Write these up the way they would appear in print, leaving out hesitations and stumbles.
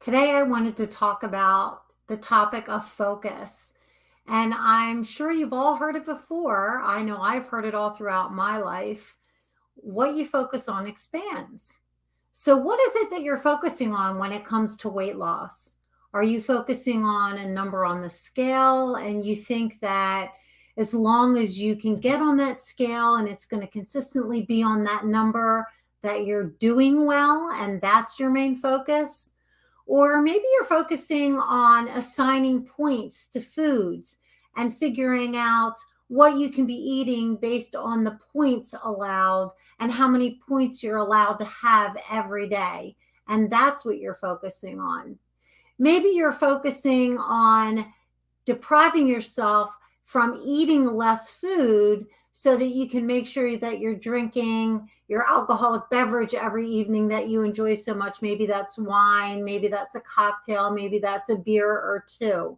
Today, I wanted to talk about the topic of focus. And I'm sure you've all heard it before. I know I've heard it all throughout my life. What you focus on expands. So, what is it that you're focusing on when it comes to weight loss? Are you focusing on a number on the scale and you think that as long as you can get on that scale and it's going to consistently be on that number, that you're doing well and that's your main focus? Or maybe you're focusing on assigning points to foods and figuring out what you can be eating based on the points allowed and how many points you're allowed to have every day. And that's what you're focusing on. Maybe you're focusing on depriving yourself from eating less food so that you can make sure that you're drinking your alcoholic beverage every evening that you enjoy so much. Maybe that's wine, maybe that's a cocktail, maybe that's a beer or two.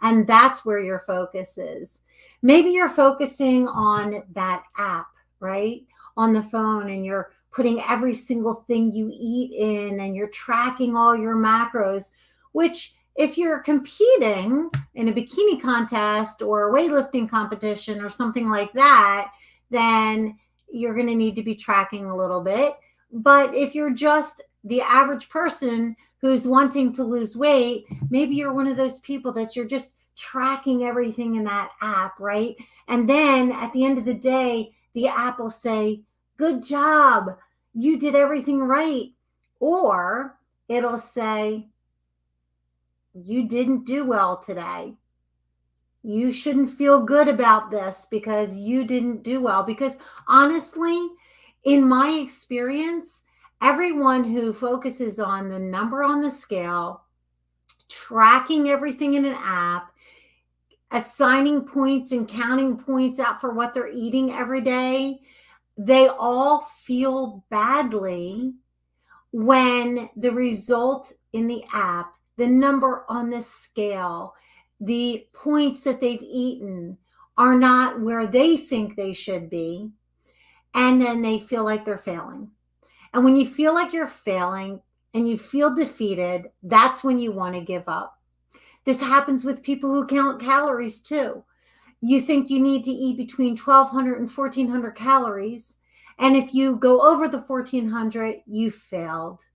And that's where your focus is. Maybe you're focusing on that app, right? On the phone, and you're putting every single thing you eat in and you're tracking all your macros, which if you're competing in a bikini contest or a weightlifting competition or something like that, then you're going to need to be tracking a little bit. But if you're just the average person who's wanting to lose weight, maybe you're one of those people that you're just tracking everything in that app, right? And then at the end of the day, the app will say, "Good job. You did everything right." Or it'll say, "You didn't do well today. You shouldn't feel good about this because you didn't do well." Because honestly, in my experience, everyone who focuses on the number on the scale, tracking everything in an app, assigning points and counting points out for what they're eating every day, they all feel badly when the result in the app, the number on the scale, the points that they've eaten are not where they think they should be. And then they feel like they're failing. And when you feel like you're failing and you feel defeated, that's when you want to give up. This happens with people who count calories too. You think you need to eat between 1,200 and 1,400 calories. And if you go over the 1,400, you failed.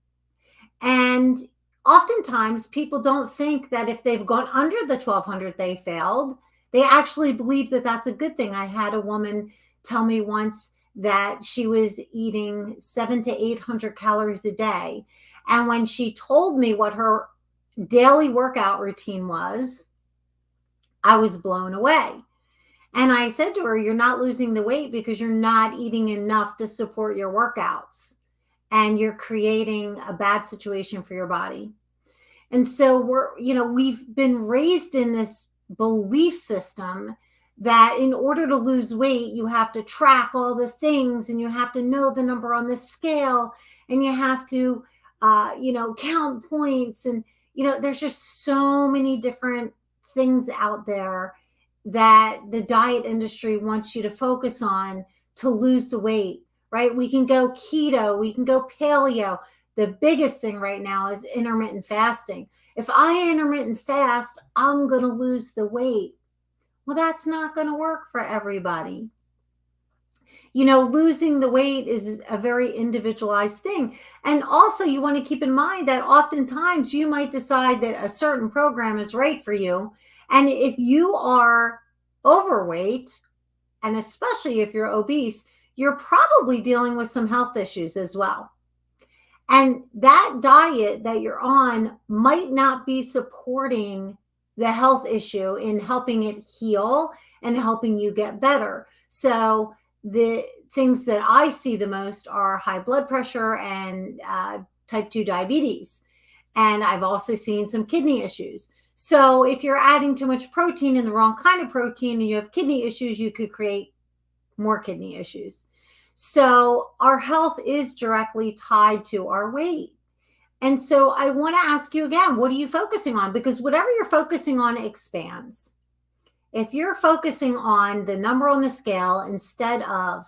And oftentimes people don't think that if they've gone under the 1,200, they failed. They actually believe that that's a good thing. I had a woman tell me once that she was eating 700 to 800 calories a day. And when she told me what her daily workout routine was, I was blown away. And I said to her, "You're not losing the weight because you're not eating enough to support your workouts. And you're creating a bad situation for your body." And so we've been raised in this belief system that in order to lose weight, you have to track all the things and you have to know the number on the scale and you have to, count points. And, there's just so many different things out there that the diet industry wants you to focus on to lose the weight, right? We can go keto, we can go paleo. The biggest thing right now is intermittent fasting. If I intermittent fast, I'm going to lose the weight. Well, that's not going to work for everybody. Losing the weight is a very individualized thing. And also, you want to keep in mind that oftentimes you might decide that a certain program is right for you. And if you are overweight, and especially if you're obese, you're probably dealing with some health issues as well. And that diet that you're on might not be supporting the health issue in helping it heal and helping you get better. So the things that I see the most are high blood pressure and type 2 diabetes. And I've also seen some kidney issues. So if you're adding too much protein and the wrong kind of protein and you have kidney issues, you could create more kidney issues. So our health is directly tied to our weight. And so I want to ask you again, what are you focusing on? Because whatever you're focusing on expands. If you're focusing on the number on the scale instead of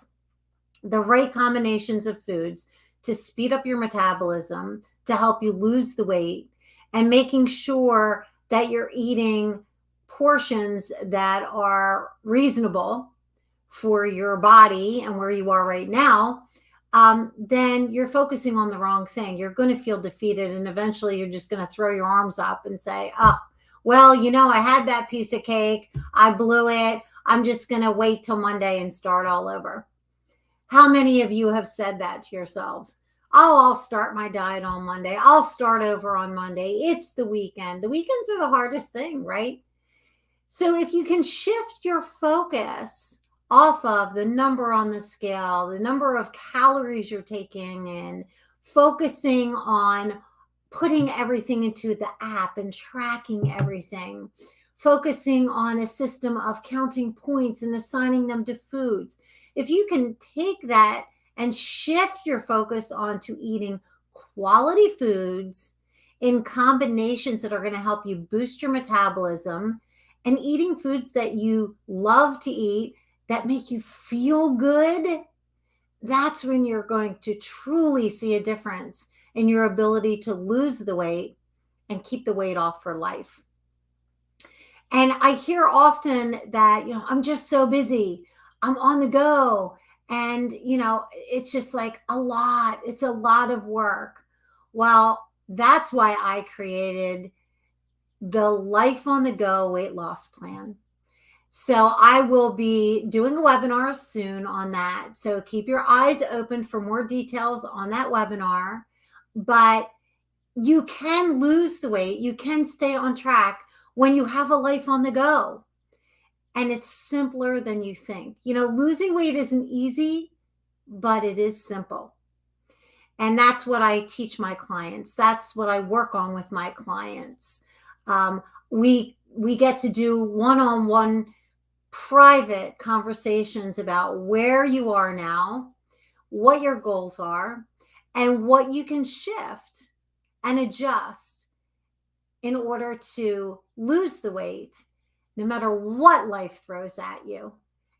the right combinations of foods to speed up your metabolism, to help you lose the weight, and making sure that you're eating portions that are reasonable for your body and where you are right now, then you're focusing on the wrong thing. You're going to feel defeated. And eventually you're just going to throw your arms up and say, oh, well, I had that piece of cake. I blew it. I'm just going to wait till Monday and start all over. How many of you have said that to yourselves? Oh, I'll start my diet on Monday. I'll start over on Monday. It's the weekend. The weekends are the hardest thing, right? So if you can shift your focus off of the number on the scale, the number of calories you're taking, and focusing on putting everything into the app and tracking everything, focusing on a system of counting points and assigning them to foods. If you can take that and shift your focus onto eating quality foods in combinations that are going to help you boost your metabolism, and eating foods that you love to eat that make you feel good, that's when you're going to truly see a difference in your ability to lose the weight and keep the weight off for life. And I hear often that, I'm just so busy. I'm on the go. And, it's just like a lot. It's a lot of work. Well, that's why I created the Life on the Go weight loss plan. So I will be doing a webinar soon on that. So keep your eyes open for more details on that webinar. But you can lose the weight. You can stay on track when you have a life on the go. And it's simpler than you think. Losing weight isn't easy, but it is simple. And that's what I teach my clients. That's what I work on with my clients. We get to do one-on-one private conversations about where you are now, what your goals are, and what you can shift and adjust in order to lose the weight, no matter what life throws at you.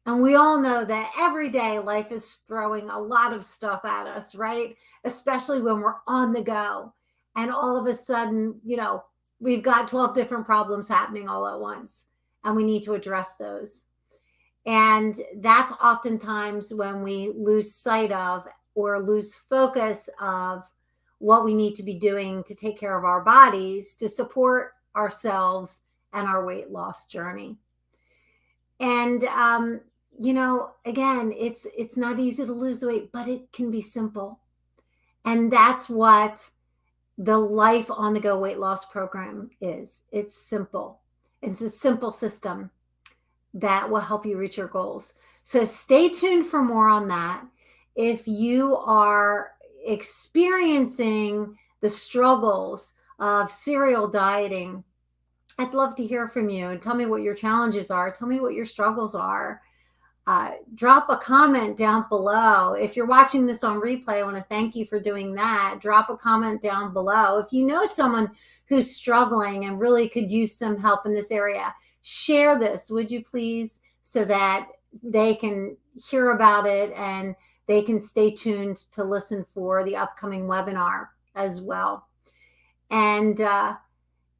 And we all know that every day life is throwing a lot of stuff at us, right? Especially when we're on the go. And all of a sudden, we've got 12 different problems happening all at once, and we need to address those. And that's oftentimes when we lose sight of or lose focus of what we need to be doing to take care of our bodies, to support ourselves and our weight loss journey. And, again, it's not easy to lose weight, but it can be simple. And that's what the Life on the Go weight loss program is. It's simple. It's a simple system that will help you reach your goals. So stay tuned for more on that. If you are experiencing the struggles of serial dieting, I'd love to hear from you and tell me what your challenges are. Tell me what your struggles are. Drop a comment down below. If you're watching this on replay, I want to thank you for doing that. Drop a comment down below. If you know someone who's struggling and really could use some help in this area, share this, would you please, so that they can hear about it and they can stay tuned to listen for the upcoming webinar as well. And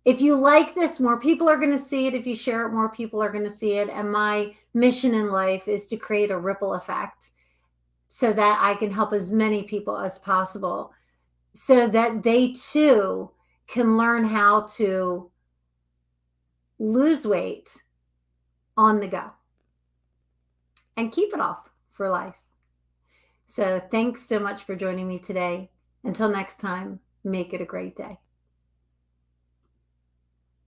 if you like this, more people are going to see it. If you share it, more people are going to see it. And my mission in life is to create a ripple effect so that I can help as many people as possible so that they too can learn how to lose weight on the go and keep it off for life. So thanks so much for joining me today. Until next time, make it a great day.